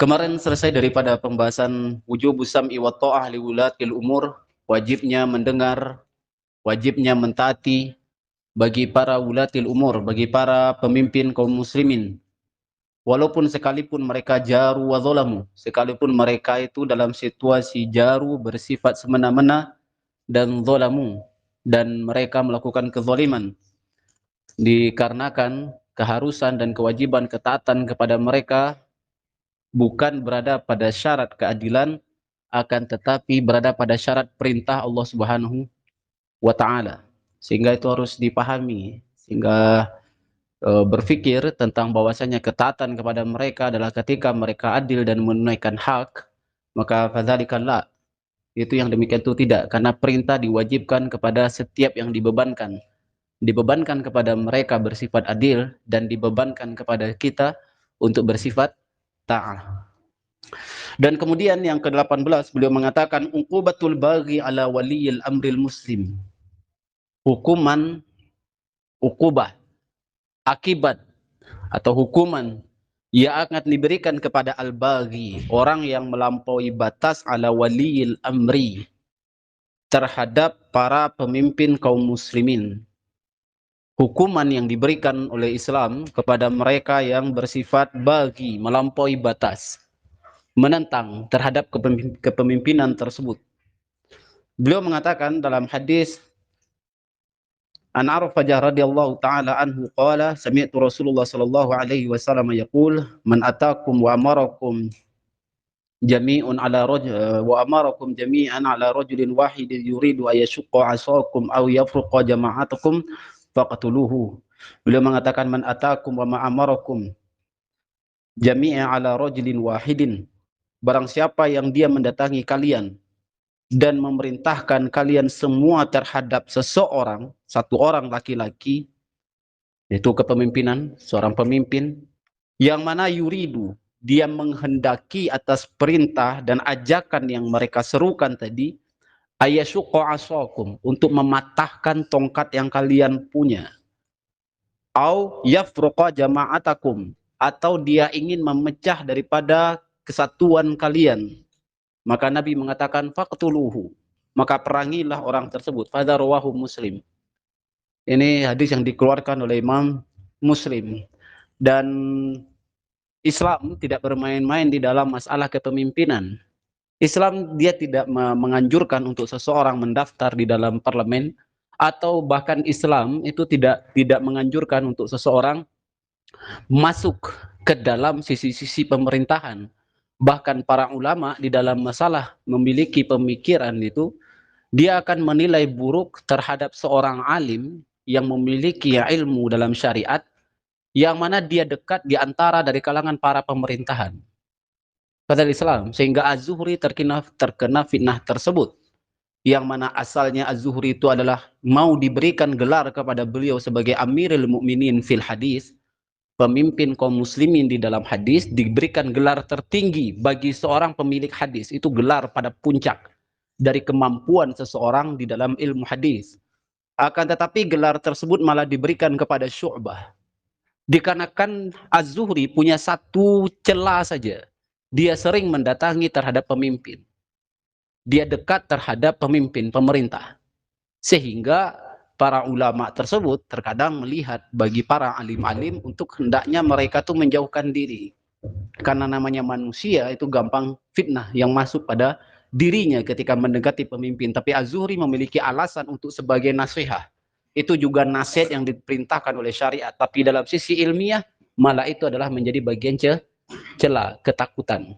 Kemarin selesai daripada pembahasan wujubus sam'i wa ta'ah li wulatil umur, wajibnya mendengar, wajibnya mentaati bagi para wulatil umur, bagi para pemimpin kaum muslimin. Walaupun sekalipun mereka jaru wa zalamu, sekalipun mereka itu dalam situasi jaru bersifat semena-mena dan zalamu, dan mereka melakukan kezaliman, dikarenakan keharusan dan kewajiban ketaatan kepada mereka bukan berada pada syarat keadilan, akan tetapi berada pada syarat perintah Allah Subhanahu wa taala. Sehingga itu harus dipahami, sehingga berpikir tentang bahwasanya ketaatan kepada mereka adalah ketika mereka adil dan menunaikan hak, maka fadzalikan la, itu yang demikian itu tidak, karena perintah diwajibkan kepada setiap yang dibebankan kepada mereka bersifat adil, dan dibebankan kepada kita untuk bersifat ta'ah. Dan kemudian yang ke-18 beliau mengatakan uqubatul baghi ala waliyil amril muslim. Hukuman, uqubah, akibat atau hukuman yang akan diberikan kepada al-baghi, orang yang melampaui batas, ala waliyil amri, terhadap para pemimpin kaum muslimin. Hukuman yang diberikan oleh Islam kepada mereka yang bersifat baghi, melampaui batas, menentang terhadap kepemimpinan tersebut. Beliau mengatakan dalam hadis An Arfajah radhiyallahu taala anhu qala sami'tu Rasulullah sallallahu alaihi wasallam yaqul man atakum wa amarakum jami'un ala rajul wa amarakum jami'an ala rajulin wahidin yuridu ay yashqa 'asakum aw yafruqa jama'atakum faqtuluhu. Beliau mengatakan man atakum wa ma amarakum jami'an ala rajulin wahidin, barang siapa yang dia mendatangi kalian dan memerintahkan kalian semua terhadap seseorang, satu orang laki-laki, yaitu kepemimpinan, seorang pemimpin, yang mana yuridu, dia menghendaki atas perintah dan ajakan yang mereka serukan tadi, ayasyuqa asakum, untuk mematahkan tongkat yang kalian punya, au yafruqa jama'atakum, atau dia ingin memecah daripada kesatuan kalian, maka Nabi mengatakan faqtuluhu, maka perangilah orang tersebut. Fadza rawahu Muslim. Ini hadis yang dikeluarkan oleh Imam Muslim. Dan Islam tidak bermain-main di dalam masalah kepemimpinan. Islam dia tidak menganjurkan untuk seseorang mendaftar di dalam parlemen, atau bahkan Islam itu tidak menganjurkan untuk seseorang masuk ke dalam sisi-sisi pemerintahan. Bahkan para ulama di dalam masalah memiliki pemikiran itu, dia akan menilai buruk terhadap seorang alim yang memiliki ilmu dalam syariat, yang mana dia dekat di antara dari kalangan para pemerintahan. Kata Islam, sehingga Az-Zuhri terkena fitnah tersebut, yang mana asalnya Az-Zuhri itu adalah mau diberikan gelar kepada beliau sebagai Amirul Mukminin fil hadis, pemimpin kaum muslimin di dalam hadis, diberikan gelar tertinggi bagi seorang pemilik hadis, itu gelar pada puncak dari kemampuan seseorang di dalam ilmu hadis. Akan tetapi gelar tersebut malah diberikan kepada Syu'bah, dikarenakan Az-Zuhri punya satu celah saja, dia sering mendatangi terhadap pemimpin, dia dekat terhadap pemimpin pemerintah, sehingga para ulama tersebut terkadang melihat bagi para alim-alim untuk hendaknya mereka tuh menjauhkan diri, karena namanya manusia itu gampang fitnah yang masuk pada dirinya ketika mendekati pemimpin. Tapi Az-Zuhri memiliki alasan untuk sebagai nasihat, itu juga nasihat yang diperintahkan oleh syariat, tapi dalam sisi ilmiah malah itu adalah menjadi bagian celah, ketakutan.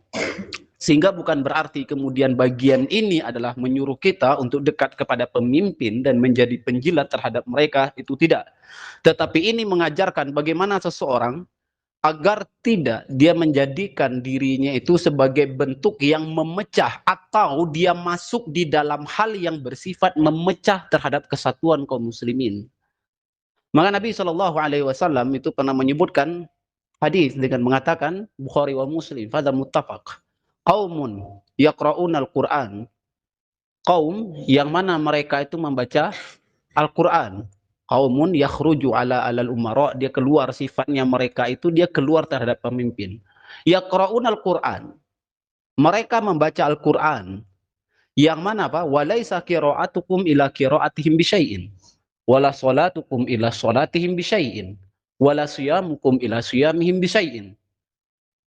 Sehingga bukan berarti kemudian bagian ini adalah menyuruh kita untuk dekat kepada pemimpin dan menjadi penjilat terhadap mereka, itu tidak. Tetapi ini mengajarkan bagaimana seseorang agar tidak dia menjadikan dirinya itu sebagai bentuk yang memecah, atau dia masuk di dalam hal yang bersifat memecah terhadap kesatuan kaum muslimin. Maka Nabi SAW itu pernah menyebutkan hadis dengan mengatakan, Bukhari wa Muslim, fadha muttafaq, qaumun yaqra'unal Qur'an, kaum yang mana mereka itu membaca Al-Qur'an, qaumun yakhruju ala alal umara, dia keluar sifatnya mereka itu dia keluar terhadap pemimpin, Yaqra'unal Qur'an. Mereka membaca Al-Qur'an. Yang mana apa? Walaisa qira'atukum ila qira'atihim bisyai'in. Wala salatukum ila salatihim bisyai'in. Wala siyamukum ila siyamihim bisyai'in.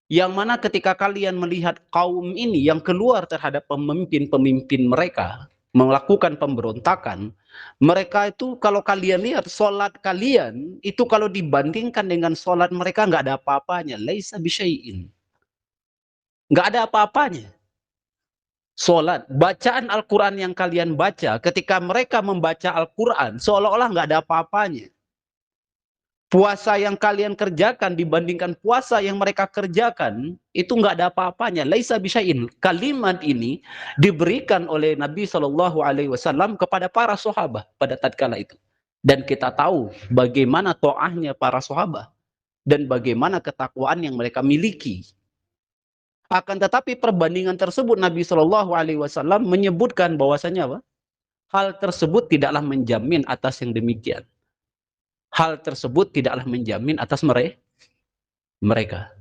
Yang mana ketika kalian melihat kaum ini yang keluar terhadap pemimpin-pemimpin mereka, melakukan pemberontakan, mereka itu kalau kalian lihat sholat kalian, itu kalau dibandingkan dengan sholat mereka nggak ada apa-apanya. Laisa bisyai'in. Nggak ada apa-apanya. Sholat, bacaan Al-Quran yang kalian baca, ketika mereka membaca Al-Quran, seolah-olah nggak ada apa-apanya. Puasa yang kalian kerjakan dibandingkan puasa yang mereka kerjakan, itu nggak ada apa-apanya. Laisa bisyai'in. Kalimat ini diberikan oleh Nabi SAW kepada para sahabat pada tatkala itu. Dan kita tahu bagaimana to'ahnya para sahabat dan bagaimana ketakwaan yang mereka miliki. Akan tetapi perbandingan tersebut Nabi SAW menyebutkan bahwasanya apa? Hal tersebut tidaklah menjamin atas yang demikian. Hal tersebut tidaklah menjamin atas mereka.